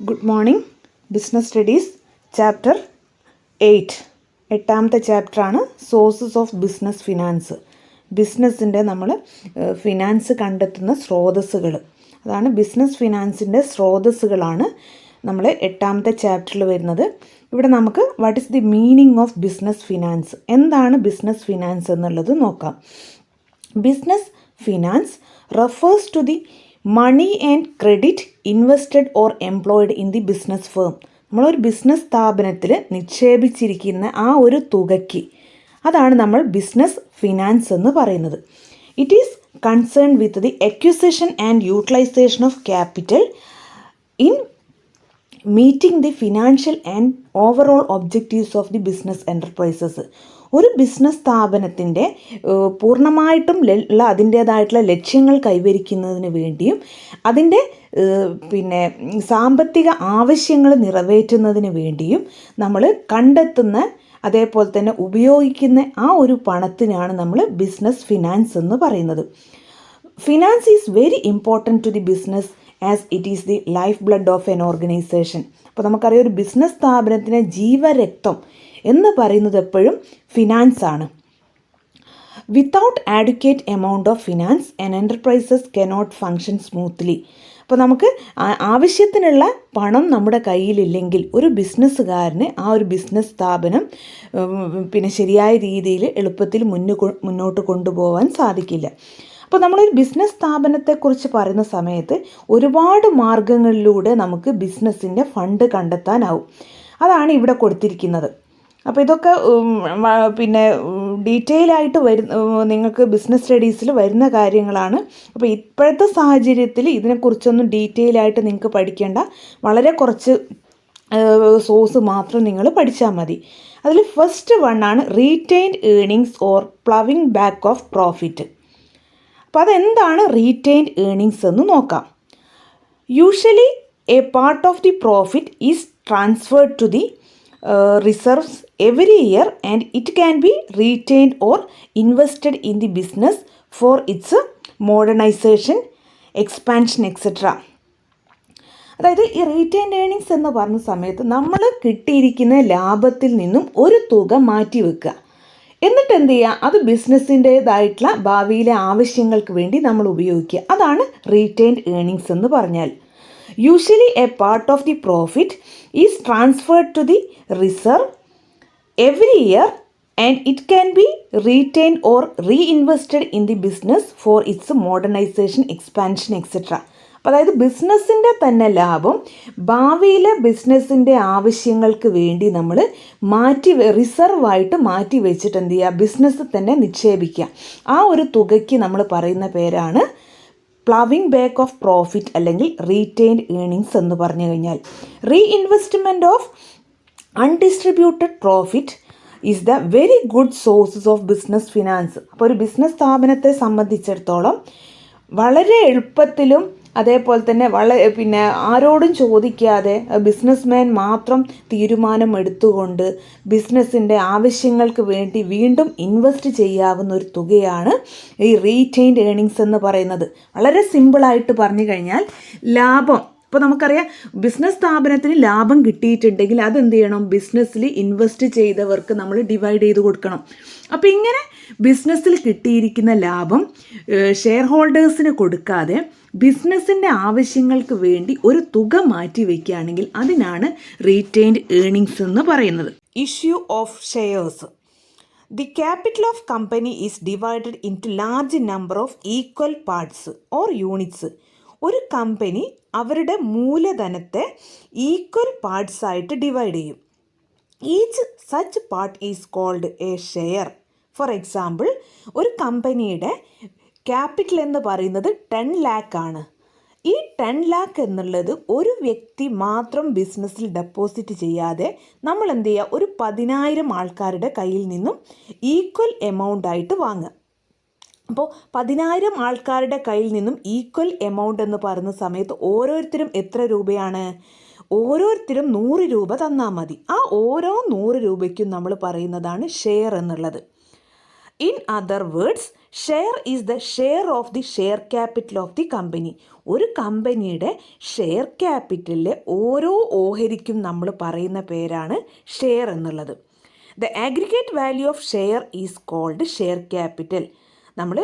Good morning. Business studies chapter 8 എട്ടാമത്തെ ചാപ്റ്ററാണ് sources of business finance. ബിസിനസ്സിൻ്റെ നമ്മൾ ഫിനാൻസ് കണ്ടെത്തുന്ന സ്രോതസ്സുകൾ, അതാണ് ബിസിനസ് ഫിനാൻസിൻ്റെ സ്രോതസ്സുകളാണ് നമ്മൾ എട്ടാമത്തെ ചാപ്റ്ററിൽ വരുന്നത്. ഇവിടെ നമുക്ക് what is the meaning of business finance, എന്താണ് ബിസിനസ് ഫിനാൻസ് എന്നുള്ളത് നോക്കാം. Business finance refers to the money and credit invested or employed in the business firm. നമ്മളൊരു ബിസിനസ് സ്ഥാപനത്തിൽ നിക്ഷേപിച്ചിരിക്കുന്ന ആ ഒരു തുകയ്ക്ക്, അതാണ് നമ്മൾ ബിസിനസ് ഫിനാൻസ് എന്ന് പറയുന്നത്. It is concern with the acquisition and utilisation of capital in meeting the financial and overall objectives of the business enterprises. ഒരു ബിസിനസ് സ്ഥാപനത്തിൻ്റെ പൂർണ്ണമായിട്ടും അതിൻ്റേതായിട്ടുള്ള ലക്ഷ്യങ്ങൾ കൈവരിക്കുന്നതിന് വേണ്ടിയും അതിൻ്റെ സാമ്പത്തിക ആവശ്യങ്ങൾ നിറവേറ്റുന്നതിന് വേണ്ടിയും നമ്മൾ കണ്ടെത്തുന്ന, അതേപോലെ തന്നെ ഉപയോഗിക്കുന്ന ആ ഒരു പണത്തിനാണ് നമ്മൾ ബിസിനസ് ഫിനാൻസ് എന്ന് പറയുന്നത്. Finance is very important to the business as it is the life blood of an organisation. അപ്പോൾ നമുക്കറിയാം, ഒരു ബിസിനസ് സ്ഥാപനത്തിന് ജീവരക്തം എന്ന് പറയുന്നത് എപ്പോഴും ഫിനാൻസ് ആണ്. Without advocate amount of finance an enterprises cannot function smoothly. അപ്പോൾ നമുക്ക് ആവശ്യത്തിനുള്ള പണം നമ്മുടെ കയ്യിലില്ലെങ്കിൽ ഒരു ബിസിനസ്സുകാരന് ആ ഒരു ബിസിനസ് സ്ഥാപനം ശരിയായ രീതിയിൽ എളുപ്പത്തിൽ മുന്നോട്ട് കൊണ്ടുപോകാൻ സാധിക്കില്ല. അപ്പോൾ നമ്മളൊരു ബിസിനസ് സ്ഥാപനത്തെക്കുറിച്ച് പറയുന്ന സമയത്ത് ഒരുപാട് മാർഗങ്ങളിലൂടെ നമുക്ക് ബിസിനസ്സിൻ്റെ ഫണ്ട് കണ്ടെത്താനാവും. അതാണ് ഇവിടെ കൊടുത്തിരിക്കുന്നത്. അപ്പോൾ ഇതൊക്കെ ഡീറ്റെയിൽ ആയിട്ട് നിങ്ങൾക്ക് ബിസിനസ് സ്റ്റഡീസിൽ വരുന്ന കാര്യങ്ങളാണ്. അപ്പോൾ ഇപ്പോഴത്തെ സാഹചര്യത്തിൽ ഇതിനെക്കുറിച്ചൊന്നും ഡീറ്റെയിൽ ആയിട്ട് നിങ്ങൾക്ക് പഠിക്കേണ്ട, വളരെ കുറച്ച് സോഴ്സ് മാത്രം നിങ്ങൾ പഠിച്ചാൽ മതി. അതിൽ ഫസ്റ്റ് വൺ ആണ് retained earnings or ploughing back of profit. അപ്പോൾ അതെന്താണ് റീറ്റെയിൻഡ് ഏർണിങ്സ് എന്ന് നോക്കാം. Usually a part of the profit is transferred to the reserves every year and it can be retained or invested in the business for its modernization, expansion, etc. അതായത് ഈ retained earnings എന്ന് പറഞ്ഞ സമയത്ത് നമ്മൾ കിട്ടിയിരിക്കുന്ന ലാഭത്തിൽ നിന്നും ഒരു തുക മാറ്റി വെക്കുക, എന്നിട്ട് എന്ത് ചെയ്യുക, അത് ബിസിനസ്സിൻ്റേതായിട്ടുള്ള ഭാവിയിലെ ആവശ്യങ്ങൾക്ക് വേണ്ടി നമ്മൾ ഉപയോഗിക്കുക. അതാണ് റീറ്റെയിൻഡ് ഏർണിങ്സ് എന്ന് പറഞ്ഞാൽ. Usually a part of the profit is transferred to the reserve every year and it can be retained or reinvested in the business for its modernization, expansion, etc. അതായത് ബിസിനസ്സിൻ്റെ തന്നെ ലാഭം ഭാവിയിലെ ബിസിനസ്സിൻ്റെ ആവശ്യങ്ങൾക്ക് വേണ്ടി നമ്മൾ റിസർവായിട്ട് മാറ്റി വെച്ചിട്ട് എന്ത് ചെയ്യുക, ബിസിനസ്സിൽ തന്നെ നിക്ഷേപിക്കുക. ആ ഒരു തുകയ്ക്ക് നമ്മൾ പറയുന്ന പേരാണ് പ്ലവിങ് ബാക്ക് ഓഫ് പ്രോഫിറ്റ് അല്ലെങ്കിൽ റീറ്റെയിൻഡ് ഏർണിങ്സ് എന്ന് പറഞ്ഞു കഴിഞ്ഞാൽ. Reinvestment of undistributed profit is the very good sources of business finance. അപ്പോൾ ഒരു ബിസിനസ് സ്ഥാപനത്തെ സംബന്ധിച്ചിടത്തോളം വളരെ എളുപ്പത്തിലും അതേപോലെ തന്നെ ആരോടും ചോദിക്കാതെ ബിസിനസ്മാൻ മാത്രം തീരുമാനം എടുത്തുകൊണ്ട് ബിസിനസ്സിൻ്റെ ആവശ്യങ്ങൾക്ക് വേണ്ടി വീണ്ടും ഇൻവെസ്റ്റ് ചെയ്യാവുന്ന ഒരു തുകയാണ് ഈ റീറ്റെയിൻഡ് ഏർണിങ്സ് എന്ന് പറയുന്നത്. വളരെ സിമ്പിളായിട്ട് പറഞ്ഞു കഴിഞ്ഞാൽ ലാഭം, ഇപ്പോൾ നമുക്കറിയാം ബിസിനസ് സ്ഥാപനത്തിന് ലാഭം കിട്ടിയിട്ടുണ്ടെങ്കിൽ അതെന്ത് ചെയ്യണം, ബിസിനസ്സിൽ ഇൻവെസ്റ്റ് ചെയ്തവർക്ക് നമ്മൾ ഡിവൈഡ് ചെയ്ത് കൊടുക്കണം. അപ്പോൾ ഇങ്ങനെ ബിസിനസ്സിൽ കിട്ടിയിരിക്കുന്ന ലാഭം ഷെയർ ഹോൾഡേഴ്സിന് കൊടുക്കാതെ ബിസിനസ്സിൻ്റെ ആവശ്യങ്ങൾക്ക് വേണ്ടി ഒരു തുക മാറ്റി വയ്ക്കുകയാണെങ്കിൽ അതിനാണ് റീറ്റെയിൻഡ് ഏർണിങ്സ് എന്ന് പറയുന്നത്. Issue of shares. The capital of company is divided into large number of equal parts or units. ഒരു കമ്പനി അവരുടെ മൂലധനത്തെ ഈക്വൽ പാർട്സ് ആയിട്ട് ഡിവൈഡ് ചെയ്യും. Each such part is called a share. For example, ഒരു കമ്പനിയുടെ capital എന്ന് പറയുന്നത് 10 lakh ആണ്. ഈ 10 lakh എന്നുള്ളത് ഒരു വ്യക്തി മാത്രം ബിസിനസ്സിൽ ഡെപ്പോസിറ്റ് ചെയ്യാതെ നമ്മൾ എന്ത് ചെയ്യുക, ഒരു 10,000 ആൾക്കാരുടെ കയ്യിൽ നിന്നും ഈക്വൽ എമൗണ്ട് ആയിട്ട് വാങ്ങുക. അപ്പോൾ 10,000 ആൾക്കാരുടെ കയ്യിൽ നിന്നും ഈക്വൽ എമൗണ്ട് എന്ന് പറയുന്ന സമയത്ത് ഓരോരുത്തരും എത്ര രൂപയാണ്, ഓരോരുത്തരും 100 രൂപ തന്നാൽ മതി. ആ ഓരോ 100 രൂപയ്ക്കും നമ്മൾ പറയുന്നതാണ് ഷെയർ എന്നുള്ളത്. In other words, share is the share of the share capital of the company. ഒരു കമ്പനിയുടെ ഷെയർ ക്യാപിറ്റലിലെ ഓരോ ഓഹരിക്കും നമ്മൾ പറയുന്ന പേരാണ് ഷെയർ എന്നുള്ളത്. The aggregate value of share is called share capital. നമ്മൾ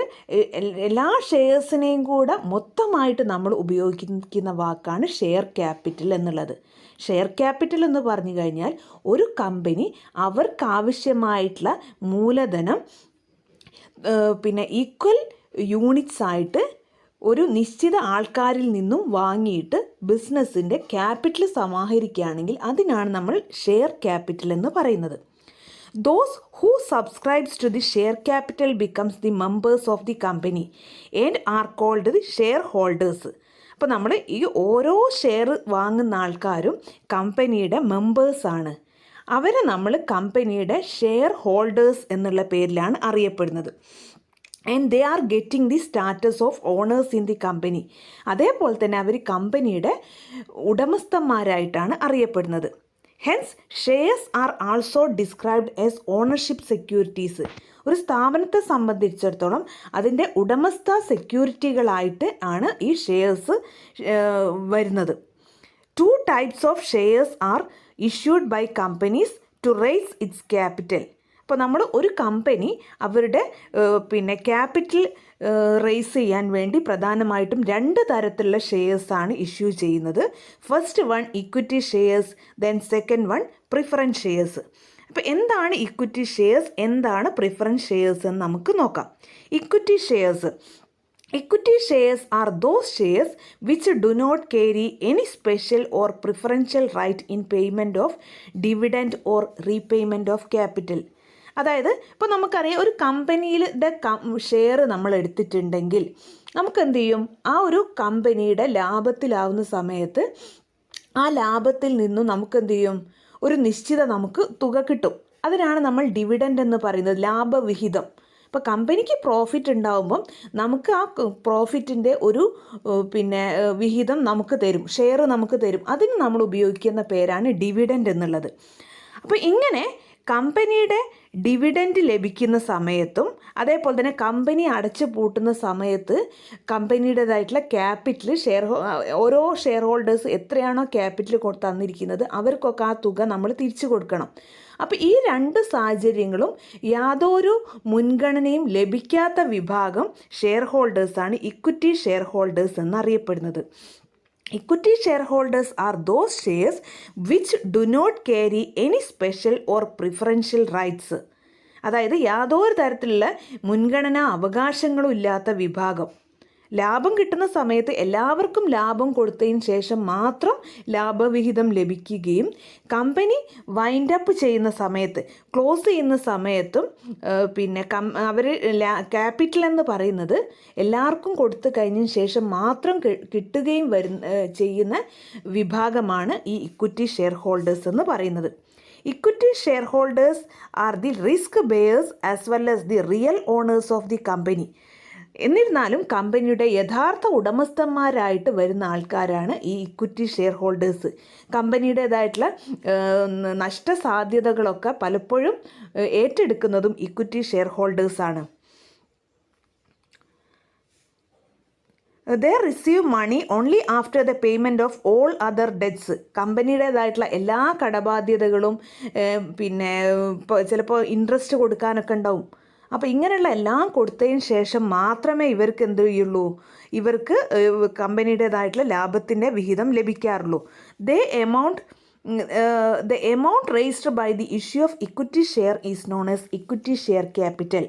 എല്ലാ ഷെയർസിനെയും കൂടെ മൊത്തമായിട്ട് നമ്മൾ ഉപയോഗിക്കുന്ന വാക്കാണ് ഷെയർ ക്യാപിറ്റൽ എന്നുള്ളത്. ഷെയർ ക്യാപിറ്റൽ എന്ന് പറഞ്ഞു കഴിഞ്ഞാൽ ഒരു കമ്പനി അവർക്കാവശ്യമായിട്ടുള്ള മൂലധനം ഈക്വൽ യൂണിറ്റ്സ് ആയിട്ട് ഒരു നിശ്ചിത ആൾക്കാരിൽ നിന്നും വാങ്ങിയിട്ട് ബിസിനസ്സിൻ്റെ ക്യാപിറ്റൽ സമാഹരിക്കുകയാണെങ്കിൽ അതിനാണ് നമ്മൾ ഷെയർ ക്യാപിറ്റൽ എന്ന് പറയുന്നത്. Those who subscribes to the share capital becomes the members of the company and are called the shareholders. അപ്പോൾ നമ്മൾ ഈ ഓരോ ഷെയർ വാങ്ങുന്ന ആൾക്കാരും കമ്പനിയുടെ മെമ്പേഴ്സാണ്. അവരെ നമ്മൾ കമ്പനിയുടെ ഷെയർ ഹോൾഡേഴ്സ് എന്നുള്ള പേരിലാണ് അറിയപ്പെടുന്നത്. And they are getting the status of owners in the company. അതേപോലെ തന്നെ അവർ കമ്പനിയുടെ ഉടമസ്ഥന്മാരായിട്ടാണ് അറിയപ്പെടുന്നത്. Hence shares are also described as ownership securities. ഒരു സ്ഥാപനത്തെ സംബന്ധിച്ചിടത്തോളം അതിൻ്റെ ഉടമസ്ഥ സെക്യൂരിറ്റികളായിട്ട് ആണ് ഈ ഷെയർസ് വരുന്നത്. 2 types of shares are issued by companies to raise its capital. അപ്പോൾ നമ്മൾ ഒരു കമ്പനി അവരുടെ ക്യാപിറ്റൽ റേസ് ചെയ്യാൻ വേണ്ടി പ്രധാനമായിട്ടും 2 തരത്തിലുള്ള ഷെയർസാണ് ഇഷ്യൂ ചെയ്യുന്നത്. First one equity shares, then second one preference shares. അപ്പോൾ എന്താണ് ഇക്വിറ്റി ഷെയർസ്, എന്താണ് പ്രിഫറൻസ് ഷെയർസ് എന്ന് നമുക്ക് നോക്കാം. Equity shares. Equity shares are those shares which do not carry any special or preferential right in payment of dividend or repayment of capital. അതായത് ഇപ്പോൾ നമുക്കറിയാം ഒരു കമ്പനിയുടെ ഷെയർ നമ്മൾ എടുത്തിട്ടുണ്ടെങ്കിൽ നമുക്ക് എന്ത് ചെയ്യും, ആ ഒരു കമ്പനിയുടെ ലാഭത്തിലാവുന്ന സമയത്ത് ആ ലാഭത്തിൽ നിന്നും നമുക്ക് എന്ത് ചെയ്യും, ഒരു നിശ്ചിത നമുക്ക് തുക കിട്ടും. അതിനാണ് നമ്മൾ ഡിവിഡൻഡ് എന്ന് പറയുന്നത്, ലാഭവിഹിതം. ഇപ്പോൾ കമ്പനിക്ക് പ്രോഫിറ്റ് ഉണ്ടാകുമ്പം നമുക്ക് ആ പ്രോഫിറ്റിൻ്റെ ഒരു വിഹിതം നമുക്ക് തരും, ഷെയർ നമുക്ക് തരും. അതിന് നമ്മൾ ഉപയോഗിക്കുന്ന പേരാണ് ഡിവിഡൻഡ് എന്നുള്ളത്. അപ്പോൾ ഇങ്ങനെ കമ്പനിയുടെ ഡിവിഡൻഡ് ലഭിക്കുന്ന സമയത്തും അതേപോലെ തന്നെ കമ്പനി അടച്ചു പൂട്ടുന്ന സമയത്ത് കമ്പനിയുടേതായിട്ടുള്ള ക്യാപിറ്റൽ ഓരോ ഷെയർ ഹോൾഡേഴ്സ് എത്രയാണോ ക്യാപിറ്റൽ തന്നിരിക്കുന്നത് അവർക്കൊക്കെ ആ തുക നമ്മൾ തിരിച്ചു കൊടുക്കണം. അപ്പോൾ ഈ 2 സാഹചര്യങ്ങളും യാതൊരു മുൻഗണനയും ലഭിക്കാത്ത വിഭാഗം ഷെയർ ഹോൾഡേഴ്സാണ് ഇക്വിറ്റി ഷെയർ ഹോൾഡേഴ്സ് എന്നറിയപ്പെടുന്നത്. Equity shareholders are those shares which do not carry any special or preferential rights. അതായത് യാതൊരു തരത്തിലുള്ള മുൻഗണനാ അവകാശങ്ങളും ഇല്ലാത്ത വിഭാഗം. ലാഭം കിട്ടുന്ന സമയത്ത് എല്ലാവർക്കും ലാഭം കൊടുത്തതിന് ശേഷം മാത്രം ലാഭവിഹിതം ലഭിക്കുകയും കമ്പനി വൈൻഡ് അപ്പ് ചെയ്യുന്ന സമയത്ത്, ക്ലോസ് ചെയ്യുന്ന സമയത്തും അവർ ക്യാപിറ്റൽ എന്ന് പറയുന്നത് എല്ലാവർക്കും കൊടുത്തു കഴിഞ്ഞതിന് ശേഷം മാത്രം കിട്ടുകയും ചെയ്യുന്ന വിഭാഗമാണ് ഈ ഇക്വിറ്റി ഷെയർ ഹോൾഡേഴ്സ് എന്ന് പറയുന്നത്. Equity share holders are the risk bearers as well as the real owners of the company. എന്നിരുന്നാലും കമ്പനിയുടെ യഥാർത്ഥ ഉടമസ്ഥന്മാരായിട്ട് വരുന്ന ആൾക്കാരാണ് ഈ ഇക്വിറ്റി ഷെയർ ഹോൾഡേഴ്സ്. കമ്പനിയുടേതായിട്ടുള്ള നഷ്ടസാധ്യതകളൊക്കെ പലപ്പോഴും ഏറ്റെടുക്കുന്നതും ഇക്വിറ്റി ഷെയർ ഹോൾഡേഴ്സാണ്. They receive money only after the payment of all other debts. കമ്പനിയുടേതായിട്ടുള്ള എല്ലാ കടബാധ്യതകളും ചിലപ്പോൾ ഇൻട്രസ്റ്റ് കൊടുക്കാനൊക്കെ ഉണ്ടാവും. അപ്പോൾ ഇങ്ങനെയുള്ള എല്ലാം കൊടുത്തതിന് ശേഷം മാത്രമേ ഇവർക്ക് എന്ത് ചെയ്യുള്ളൂ, ഇവർക്ക് കമ്പനിയുടേതായിട്ടുള്ള ലാഭത്തിൻ്റെ വിഹിതം ലഭിക്കാറുള്ളൂ. The amount raised by the issue of equity share is known as equity share capital.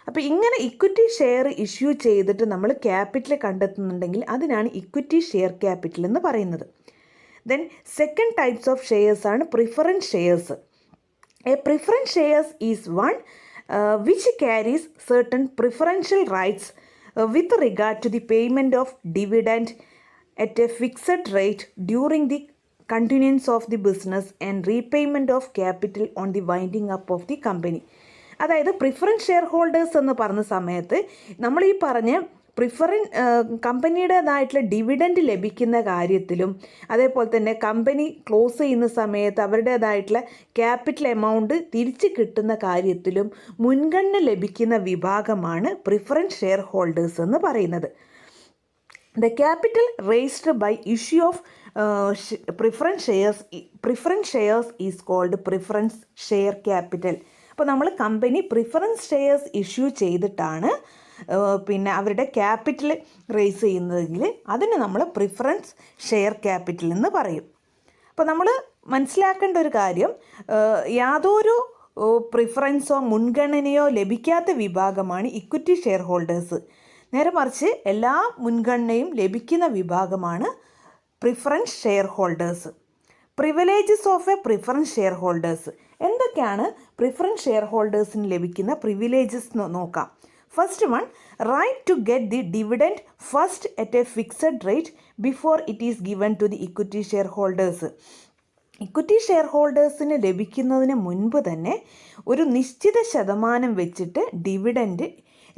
അപ്പോൾ ഇങ്ങനെ ഇക്വിറ്റി ഷെയർ ഇഷ്യൂ ചെയ്തിട്ട് നമ്മൾ ക്യാപിറ്റൽ കണ്ടെത്തുന്നുണ്ടെങ്കിൽ അതിനാണ് ഇക്വിറ്റി ഷെയർ ക്യാപിറ്റൽ എന്ന് പറയുന്നത്. Then second types of shares ആണ് preference shares. A preference shares is one which carries certain preferential rights with regard to the payment of dividend at a fixed rate during the continuance of the business and repayment of capital on the winding up of the company. അതായത് preference share holders എന്ന് പറഞ്ഞ സമയത്ത് നമ്മൾ ഈ പറഞ്ഞ കമ്പനിയുടേതായിട്ടുള്ള dividend ലഭിക്കുന്ന കാര്യത്തിലും അതേപോലെ തന്നെ കമ്പനി ക്ലോസ് ചെയ്യുന്ന സമയത്ത് അവരുടേതായിട്ടുള്ള ക്യാപിറ്റൽ എമൗണ്ട് തിരിച്ച് കിട്ടുന്ന കാര്യത്തിലും മുൻഗണന ലഭിക്കുന്ന വിഭാഗമാണ് പ്രിഫറൻസ് ഷെയർ ഹോൾഡേഴ്സ് എന്ന് പറയുന്നത്. The capital raised by issue of preference shares is called preference share capital. അപ്പോൾ നമ്മൾ കമ്പനി പ്രിഫറൻസ് ഷെയർസ് ഇഷ്യൂ ചെയ്തിട്ടാണ് പിന്നെ അവരുടെ ക്യാപിറ്റൽ റേസ് ചെയ്യുന്നതെങ്കിൽ അതിന് നമ്മൾ പ്രിഫറൻസ് ഷെയർ ക്യാപിറ്റൽ എന്ന് പറയും. അപ്പോൾ നമ്മൾ മനസ്സിലാക്കേണ്ട ഒരു കാര്യം, യാതൊരു പ്രിഫറൻസോ മുൻഗണനയോ ലഭിക്കാത്ത വിഭാഗമാണ് ഇക്വിറ്റി ഷെയർ ഹോൾഡേഴ്സ്. നേരെ മറിച്ച് എല്ലാ മുൻഗണനയും ലഭിക്കുന്ന വിഭാഗമാണ് preference share holders. Privileges of a preference share holders. എന്തൊക്കെയാണ് പ്രിഫറൻസ് ഷെയർ ഹോൾഡേഴ്സിന് ലഭിക്കുന്ന പ്രിവിലേജസ് എന്ന് നോക്കാം. First one, right to get the dividend first at a fixed rate before it is given to the equity share holders. Equity share ഹോൾഡേഴ്സിന് ലഭിക്കുന്നതിന് മുൻപ് തന്നെ ഒരു നിശ്ചിത ശതമാനം വെച്ചിട്ട് ഡിവിഡൻഡ്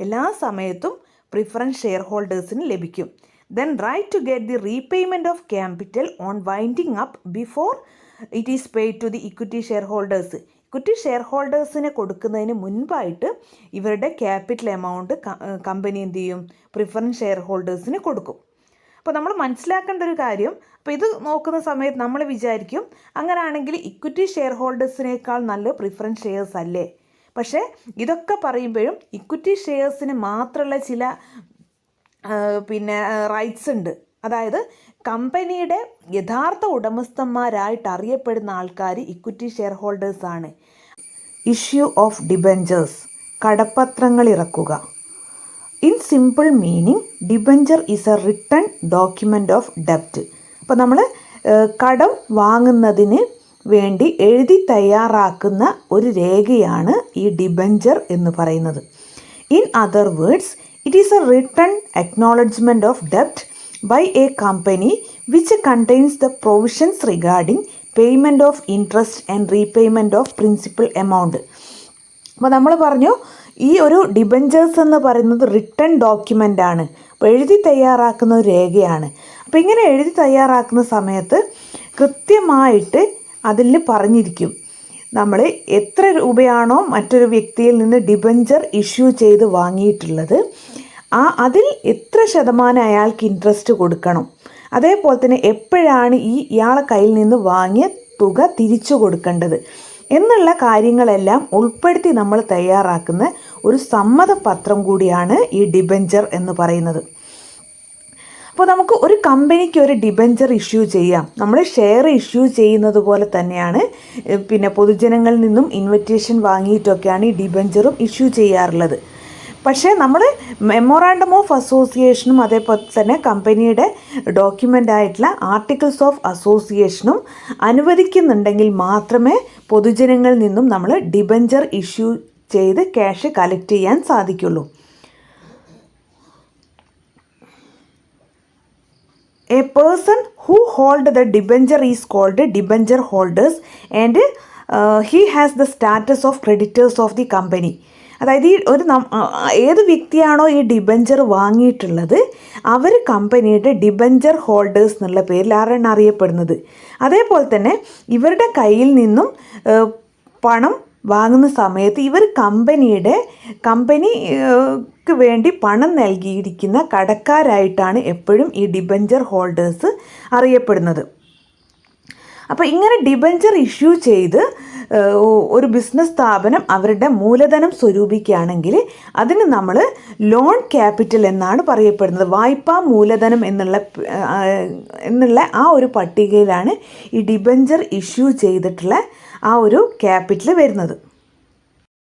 എല്ലാ സമയത്തും പ്രിഫറൻസ് ഷെയർ ഹോൾഡേഴ്സിന് ലഭിക്കും. Then right to get the repayment of capital on winding up before it is paid to the equity share holders. Equity share ഹോൾഡേഴ്സിന് കൊടുക്കുന്നതിന് മുൻപായിട്ട് ഇവരുടെ ക്യാപിറ്റൽ എമൗണ്ട് കമ്പനി എന്ത് ചെയ്യും, പ്രിഫറൻസ് ഷെയർ ഹോൾഡേഴ്സിന് കൊടുക്കും. അപ്പോൾ നമ്മൾ മനസ്സിലാക്കേണ്ട ഒരു കാര്യം, അപ്പോൾ ഇത് നോക്കുന്ന സമയത്ത് നമ്മൾ വിചാരിക്കും അങ്ങനെയാണെങ്കിൽ ഇക്വിറ്റി ഷെയർ ഹോൾഡേഴ്സിനേക്കാൾ നല്ല പ്രിഫറൻസ് ഷെയർസ് അല്ലേ? പക്ഷേ ഇതൊക്കെ പറയുമ്പോഴും ഇക്വിറ്റി ഷെയർസിന് മാത്രമുള്ള ചില റൈറ്റ്സ് ഉണ്ട്. അതായത് കമ്പനിയുടെ യഥാർത്ഥ ഉടമസ്ഥന്മാരായിട്ട് അറിയപ്പെടുന്ന ആൾക്കാർ ഇക്വിറ്റി ഷെയർ ഹോൾഡേഴ്സാണ്. ഇഷ്യൂ ഓഫ് ഡിബഞ്ചേഴ്സ്, കടപ്പത്രങ്ങൾ ഇറക്കുക. In simple meaning, debenture is a written document of ഡെപ്റ്റ്. അപ്പോൾ നമ്മൾ കടം വാങ്ങുന്നതിന് വേണ്ടി എഴുതി തയ്യാറാക്കുന്ന ഒരു രേഖയാണ് ഈ ഡിബഞ്ചർ എന്ന് പറയുന്നത്. In other words, it is a written acknowledgement of ഡെപ്റ്റ് by a company which contains the provisions regarding payment of interest and repayment of principal amount. അപ്പോൾ നമ്മൾ പറഞ്ഞു ഈ ഒരു ഡിബഞ്ചേഴ്സ് എന്ന് പറയുന്നത് റിട്ടൺ ഡോക്യുമെൻ്റ് ആണ്. അപ്പോൾ എഴുതി തയ്യാറാക്കുന്ന ഒരു രേഖയാണ്. അപ്പോൾ ഇങ്ങനെ എഴുതി തയ്യാറാക്കുന്ന സമയത്ത് കൃത്യമായിട്ട് അതിൽ പറഞ്ഞിരിക്കും നമ്മൾ എത്ര രൂപയാണോ മറ്റൊരു വ്യക്തിയിൽ നിന്ന് ഡിബഞ്ചർ ഇഷ്യൂ ചെയ്ത് വാങ്ങിയിട്ടുള്ളത്, അതിൽ എത്ര ശതമാനം അയാൾക്ക് ഇൻട്രസ്റ്റ് കൊടുക്കണം, അതേപോലെ തന്നെ എപ്പോഴാണ് ഇയാളെ കയ്യിൽ നിന്ന് വാങ്ങിയ തുക തിരിച്ചു കൊടുക്കേണ്ടത് എന്നുള്ള കാര്യങ്ങളെല്ലാം ഉൾപ്പെടുത്തി നമ്മൾ തയ്യാറാക്കുന്ന ഒരു സമ്മതപത്രം കൂടിയാണ് ഈ ഡിബഞ്ചർ എന്ന് പറയുന്നത്. അപ്പോൾ നമുക്ക് ഒരു കമ്പനിക്ക് ഒരു ഡിബഞ്ചർ ഇഷ്യൂ ചെയ്യാം. നമ്മൾ ഷെയർ ഇഷ്യൂ ചെയ്യുന്നത് പോലെ തന്നെയാണ് പൊതുജനങ്ങളിൽ നിന്നും ഇൻവിറ്റേഷൻ വാങ്ങിയിട്ടൊക്കെയാണ് ഈ ഡിബഞ്ചറും ഇഷ്യൂ ചെയ്യാറുള്ളത്. പക്ഷേ നമ്മൾ മെമ്മോറാണ്ടം ഓഫ് അസോസിയേഷനും അതേപോലെ തന്നെ കമ്പനിയുടെ ഡോക്യുമെൻ്റ് ആയിട്ടുള്ള ആർട്ടിക്കിൾസ് ഓഫ് അസോസിയേഷനും അനുവദിക്കുന്നുണ്ടെങ്കിൽ മാത്രമേ പൊതുജനങ്ങളിൽ നിന്നും നമ്മൾ ഡിബഞ്ചർ ഇഷ്യൂ ചെയ്ത് ക്യാഷ് കളക്ട് ചെയ്യാൻ സാധിക്കുള്ളൂ. A person who hold the debenture is called debenture holders and he has the status of creditors of the company. അതായത് ഏത് വ്യക്തിയാണോ ഈ ഡിബഞ്ചർ വാങ്ങിയിട്ടുള്ളത് അവർ കമ്പനിയുടെ ഡിബഞ്ചർ ഹോൾഡേഴ്സ് എന്നുള്ള പേരിലാണ് അറിയപ്പെടുന്നത്. അതേപോലെ തന്നെ ഇവരുടെ കയ്യിൽ നിന്നും പണം വാങ്ങുന്ന സമയത്ത് ഇവർ കമ്പനിക്ക് വേണ്ടി പണം നൽകിയിരിക്കുന്ന കടക്കാരായിട്ടാണ് എപ്പോഴും ഈ ഡിബഞ്ചർ ഹോൾഡേഴ്സ് അറിയപ്പെടുന്നത്. അപ്പോൾ ഇങ്ങനെ ഡിബഞ്ചർ ഇഷ്യൂ ചെയ്ത് ഒരു ബിസിനസ് സ്ഥാപനം അവരുടെ മൂലധനം സ്വരൂപിക്കുകയാണെങ്കിൽ അതിന് നമ്മൾ ലോൺ ക്യാപിറ്റൽ എന്നാണ് പറയപ്പെടുന്നത്. വായ്പാ മൂലധനം എന്നുള്ള ആ ഒരു പട്ടികയിലാണ് ഈ ഡിബഞ്ചർ ഇഷ്യൂ ചെയ്തിട്ടുള്ള ആ ഒരു ക്യാപിറ്റൽ വരുന്നത്.